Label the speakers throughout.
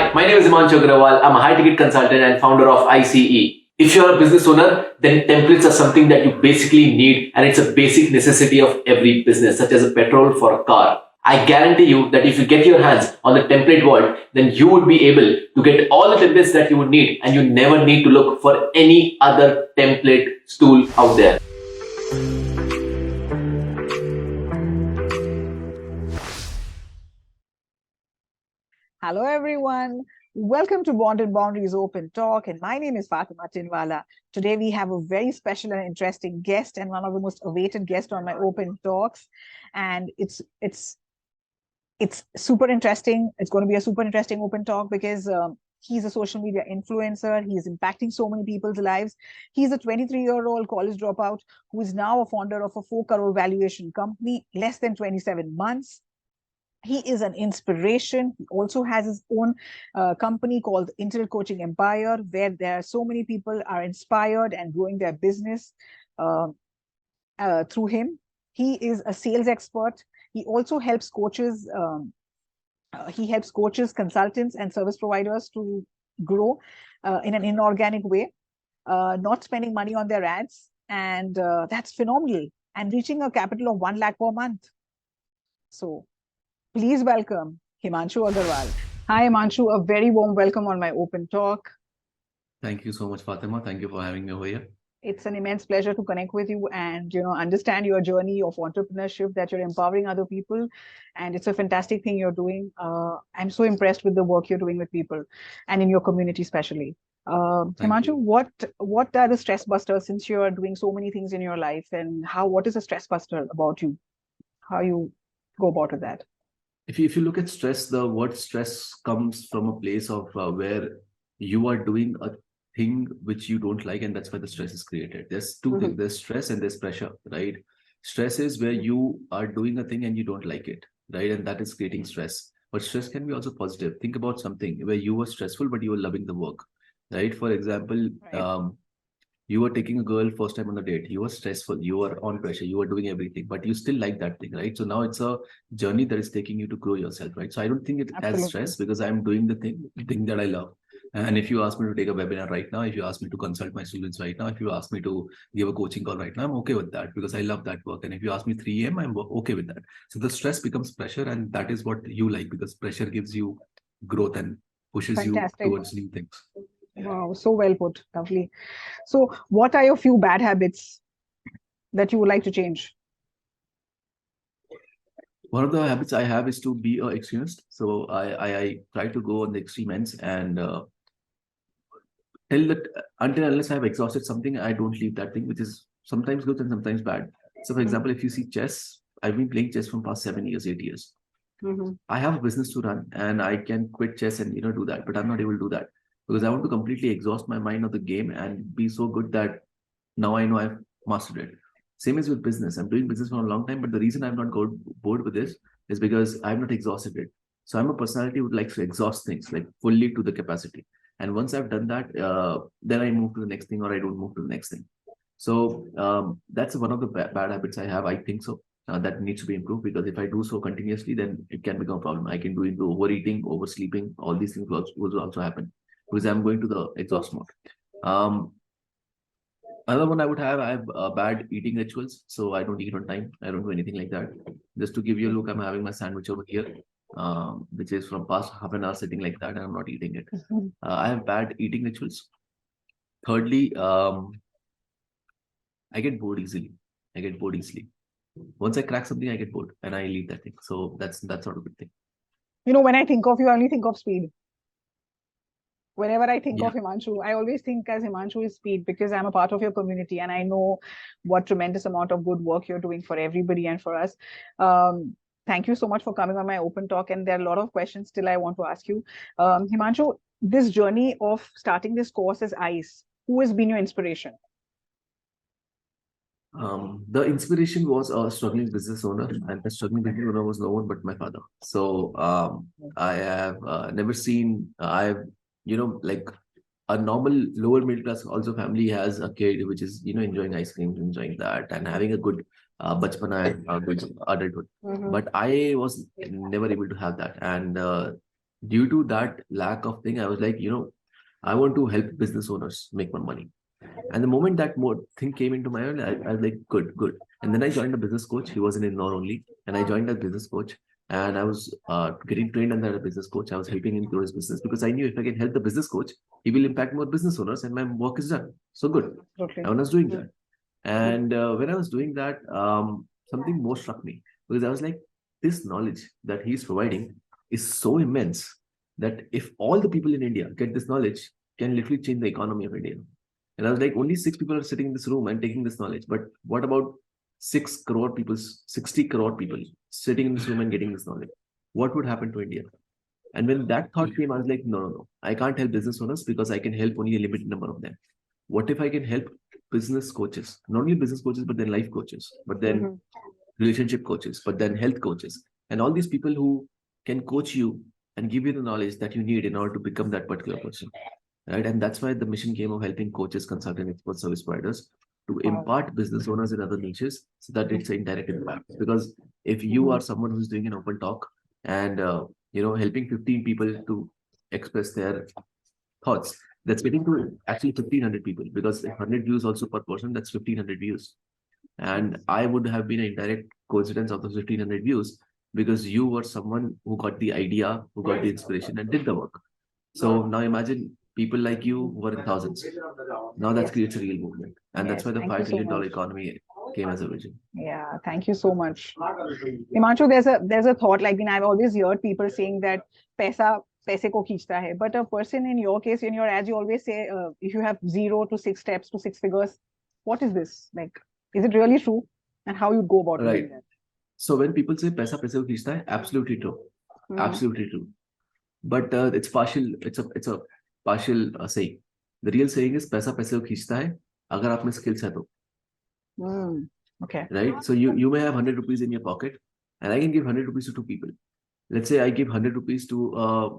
Speaker 1: Hi, my name is Himanshu Agrawal. I'm a high ticket consultant and founder of ICE. If you're a business owner, then templates are something that you basically need, and it's a basic necessity of every business, such as a petrol for a car. I guarantee you that if you get your hands on the template vault, then you would be able to get all the templates that you would need, and you never need to look for any other template tool out there.
Speaker 2: Hello, everyone. Welcome to Bonded Boundaries Open Talk, and my name is Fatima Tinwala. Today, we have a very special and interesting guest, and one of the most awaited guests on my Open Talks. And it's super interesting. It's going to be a super interesting Open Talk because he's a social media influencer. He is impacting so many people's lives. He's a 23-year-old college dropout who is now a founder of a 4 crore valuation company, less than 27 months. He is an inspiration. He also has his own company called Internet Coaching Empire, where there are so many people are inspired and growing their business through him. He is a sales expert. He also helps coaches. He helps coaches, consultants, and service providers to grow in an inorganic way, not spending money on their ads, and that's phenomenal. And reaching a capital of 1 lakh per month. So please welcome Himanshu Agrawal. Hi, Himanshu. A very warm welcome on my Open Talk.
Speaker 3: Thank you so much, Fatima. Thank you for having me over here.
Speaker 2: It's an immense pleasure to connect with you and understand your journey of entrepreneurship, that you're empowering other people, and it's a fantastic thing you're doing. I'm so impressed with the work you're doing with people and in your community, especially. Himanshu, what are the stress busters, since you're doing so many things in your life, and what is a stress buster about you? How you go about with that?
Speaker 3: If you look at stress, the word stress comes from a place of where you are doing a thing which you don't like, and that's why the stress is created. There's two things: there's stress and there's pressure, right? Stress is where you are doing a thing and you don't like it, right? And that is creating stress. But stress can be also positive. Think about something where you were stressful, but you were loving the work, right? For example,
Speaker 2: Right.
Speaker 3: You were taking a girl first time on the date, you were stressful, you were on pressure, you were doing everything, but you still like that thing, right? So now it's a journey that is taking you to grow yourself, right? So I don't think it as stress, because I'm doing the thing that I love. And if you ask me to take a webinar right now, if you ask me to consult my students right now, if you ask me to give a coaching call right now, I'm okay with that, because I love that work. And if you ask me 3 a.m., I'm okay with that. So the stress becomes pressure, and that is what you like, because pressure gives you growth and pushes you towards new things.
Speaker 2: Wow, so well put. Lovely. So what are your few bad habits that you would like to change?
Speaker 3: One of the habits I have is to be an extremist. So I try to go on the extreme ends, and till that, until unless I've exhausted something, I don't leave that thing, which is sometimes good and sometimes bad. So for example, if you see chess, I've been playing chess from past 7 years, 8 years. I have a business to run, and I can quit chess and do that, but I'm not able to do that, because I want to completely exhaust my mind of the game and be so good that now I know I've mastered it. Same as with business. I'm doing business for a long time, but the reason I'm not bored with this is because I've not exhausted it. So I'm a personality who would like to exhaust things like fully to the capacity. And once I've done that, then I move to the next thing, or I don't move to the next thing. So that's one of the bad habits I have. I think so. That needs to be improved, because if I do so continuously, then it can become a problem. I can do into overeating, oversleeping, all these things will also happen, because I'm going to the exhaust mode. Another one I would have, I have bad eating rituals. So I don't eat on time. I don't do anything like that. Just to give you a look, I'm having my sandwich over here, which is from past half an hour sitting like that, and I'm not eating it. I have bad eating rituals. Thirdly, I get bored easily. Once I crack something, I get bored and I leave that thing. So that's not a good thing.
Speaker 2: When I think of you, I only think of speed. Whenever I think of Himanshu, I always think as Himanshu is speed, because I'm a part of your community and I know what tremendous amount of good work you're doing for everybody and for us. Thank you so much for coming on my Open Talk. And there are a lot of questions still I want to ask you. Himanshu, this journey of starting this course as ICE, who has been your inspiration?
Speaker 3: The inspiration was a struggling business owner, and the struggling business owner was no one but my father. So I have never seen, like a normal lower middle class also family has a kid which is enjoying ice cream, enjoying that, and having a good bachpana and good adulthood. But I was never able to have that, and due to that lack of thing, I was like, I want to help business owners make more money. And the moment that more thing came into my mind, I was like, good, good. And then I joined a business coach. He was in Indore only. And I joined a business coach. And I was getting trained under a business coach. I was helping him grow his business because I knew if I can help the business coach, he will impact more business owners and my work is done. So good.
Speaker 2: Okay.
Speaker 3: I was doing that. And when I was doing that, something more struck me because I was like, this knowledge that he's providing is so immense that if all the people in India get this knowledge, can literally change the economy of India. And I was like, only 6 people are sitting in this room and taking this knowledge. But what about 6 crore people, 60 crore people sitting in this room and getting this knowledge? What would happen to India? And when that thought came, I was like, no, no, no. I can't help business owners because I can help only a limited number of them. What if I can help business coaches, not only business coaches, but then life coaches, but then relationship coaches, but then health coaches, and all these people who can coach you and give you the knowledge that you need in order to become that particular person. Right. And that's why the mission came of helping coaches, consultant, expert service providers to impart business owners in other niches so that it's an indirect impact. Because if you are someone who's doing an open talk and helping 15 people to express their thoughts, that's getting to actually 1,500 people because 100 views also per person, that's 1,500 views. And I would have been an indirect coincidence of those 1,500 views because you were someone who got the idea, who got the inspiration and did the work. So now imagine people like you who were in thousands. Now that creates a real movement. And that's why the $5 trillion economy came as a vision.
Speaker 2: Yeah, thank you so much. Himanshu, there's a thought, like, I've always heard people saying that paise ko kheenchta hai. But a person in your case, in your ads, you always say if you have 0 to 6 steps to 6 figures, what is this? Like, is it really true? And how you go about doing that?
Speaker 3: So when people say paisa paise ko kheenchta hai, absolutely true. Absolutely true. But it's partial. It's a partial saying. The real saying is paisa paise ko kheenchta hai agar aap mein skills hai to.
Speaker 2: Okay.
Speaker 3: Right. So you may have 100 rupees in your pocket, and I can give 100 rupees to 2 people. Let's say I give 100 rupees to a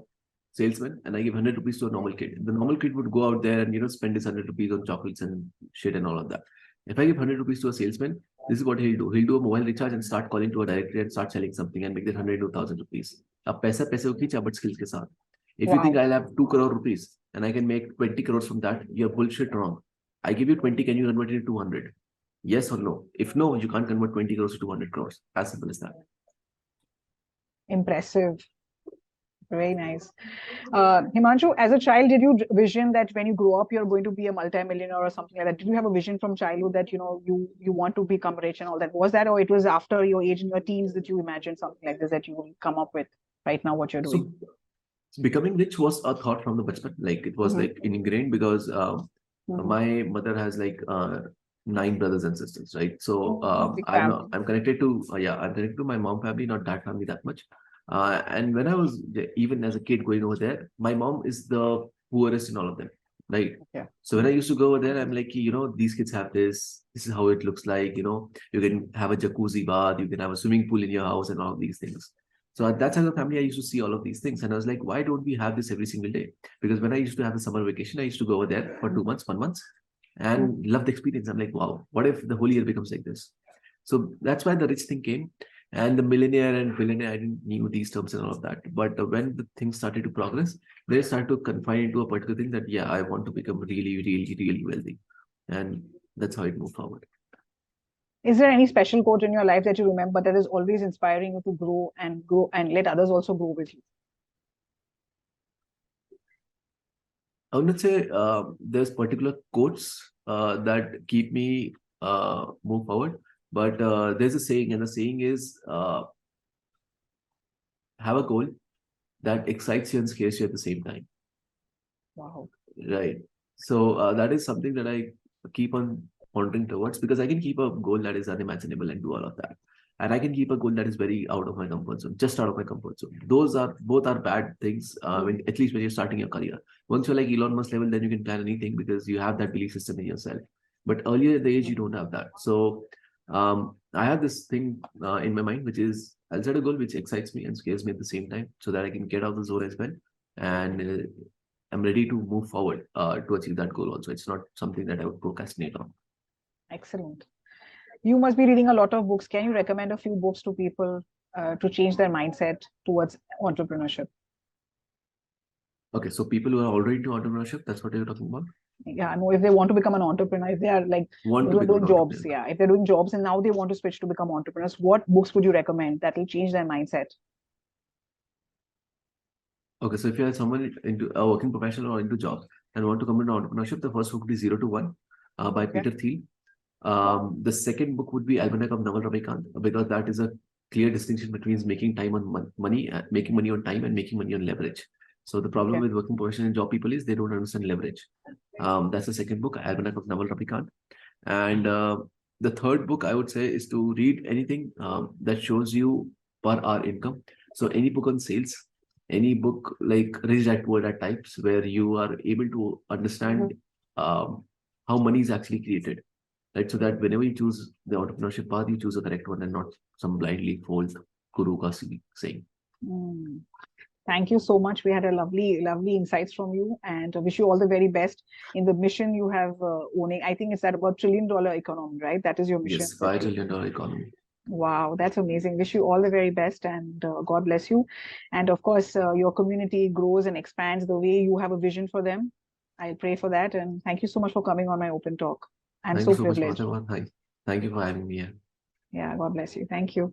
Speaker 3: salesman, and I give 100 rupees to a normal kid. The normal kid would go out there and spend his 100 rupees on chocolates and shit and all of that. If I give 100 rupees to a salesman, this is what he'll do. He'll do a mobile recharge and start calling to a directory and start selling something and make that 100 to 1,000 rupees. Ab paisa paise ko khicha, but skills ke saath. If you think I'll have 2 crore rupees and I can make 20 crores from that, you're bullshit wrong. I give you 20, can you convert it to 200? Yes or no? If no, you can't convert 20 crores to 200 crores. As simple as that.
Speaker 2: Impressive. Very nice. Himanshu, as a child, did you vision that when you grow up, you're going to be a multimillionaire or something like that? Did you have a vision from childhood that, you want to become rich and all that? Was that, or it was after your age in your teens that you imagined something like this that you will come up with right now, what you're doing?
Speaker 3: So becoming rich was a thought from the bachpan. Like it was like ingrained because my mother has like 9 brothers and sisters, right? So I'm connected to I'm connected to my mom family, not that family that much. And when I was even as a kid going over there, my mom is the poorest in all of them, right?
Speaker 2: Yeah.
Speaker 3: So when I used to go over there, I'm like, these kids have this. This is how it looks like. You can have a jacuzzi bath, you can have a swimming pool in your house, and all of these things. So at that side of the family, I used to see all of these things, and I was like, why don't we have this every single day? Because when I used to have the summer vacation, I used to go over there for 2 months, 1 month, and love the experience. I'm like, wow, what if the whole year becomes like this? So that's why the rich thing came. And the millionaire and billionaire, I didn't knew these terms and all of that. But when the things started to progress, they started to confine into a particular thing that, I want to become really, really, really wealthy. And that's how it moved forward.
Speaker 2: Is there any special quote in your life that you remember that is always inspiring you to grow and let others also grow with you?
Speaker 3: I would not say there's particular quotes that keep me move forward. But there's a saying, and the saying is have a goal that excites you and scares you at the same time.
Speaker 2: Wow.
Speaker 3: Right. So that is something that I keep on pondering towards because I can keep a goal that is unimaginable and do all of that. And I can keep a goal that is very out of my comfort zone, just out of my comfort zone. Those are both are bad things, at least when you're starting your career. Once you're like Elon Musk level, then you can plan anything because you have that belief system in yourself. But earlier in the age, you don't have that. So I have this thing in my mind, which is I'll set a goal which excites me and scares me at the same time so that I can get out of the zone as well. And I'm ready to move forward to achieve that goal also. It's not something that I would procrastinate on.
Speaker 2: Excellent. You must be reading a lot of books. Can you recommend a few books to people to change their mindset towards entrepreneurship?
Speaker 3: Okay, so people who are already into entrepreneurship, that's what you're talking about?
Speaker 2: Yeah, no, if they want to become an entrepreneur, if they are like,
Speaker 3: Want
Speaker 2: they
Speaker 3: to
Speaker 2: were
Speaker 3: become
Speaker 2: doing
Speaker 3: an
Speaker 2: jobs,
Speaker 3: entrepreneur.
Speaker 2: yeah, if they're doing jobs and now they want to switch to become entrepreneurs, what books would you recommend that will change their mindset?
Speaker 3: Okay, so if you are someone into a working professional or into jobs and want to come into entrepreneurship, the first book would be 0 to 1 by
Speaker 2: Okay.
Speaker 3: Peter Thiel.
Speaker 2: Wow.
Speaker 3: The second book would be Almanac of Naval Ravikant, because that is a clear distinction between making time on money, making money on time, and making money on leverage. So the problem
Speaker 2: Okay.
Speaker 3: with working professional and job people is they don't understand leverage. That's the second book, Almanac of Naval Ravikant. And the third book I would say is to read anything that shows you per hour income. So any book on sales, any book like Rich Dad Poor Dad types, where you are able to understand how money is actually created, right? So that whenever you choose the entrepreneurship path, you choose the correct one and not some blindly false guru ka saying.
Speaker 2: Mm. Thank you so much. We had a lovely insights from you, and wish you all the very best in the mission you have owning. I think it's that about $1 trillion economy, right? That is your mission.
Speaker 3: Yes, $5 trillion economy.
Speaker 2: Wow, that's amazing. Wish you all the very best, and God bless you. And of course, your community grows and expands the way you have a vision for them. I pray for that. And thank you so much for coming on my open talk. I'm
Speaker 3: Thank you
Speaker 2: so
Speaker 3: so much,
Speaker 2: privileged.
Speaker 3: Fatima. Thank you for having me here.
Speaker 2: Yeah, God bless you. Thank you.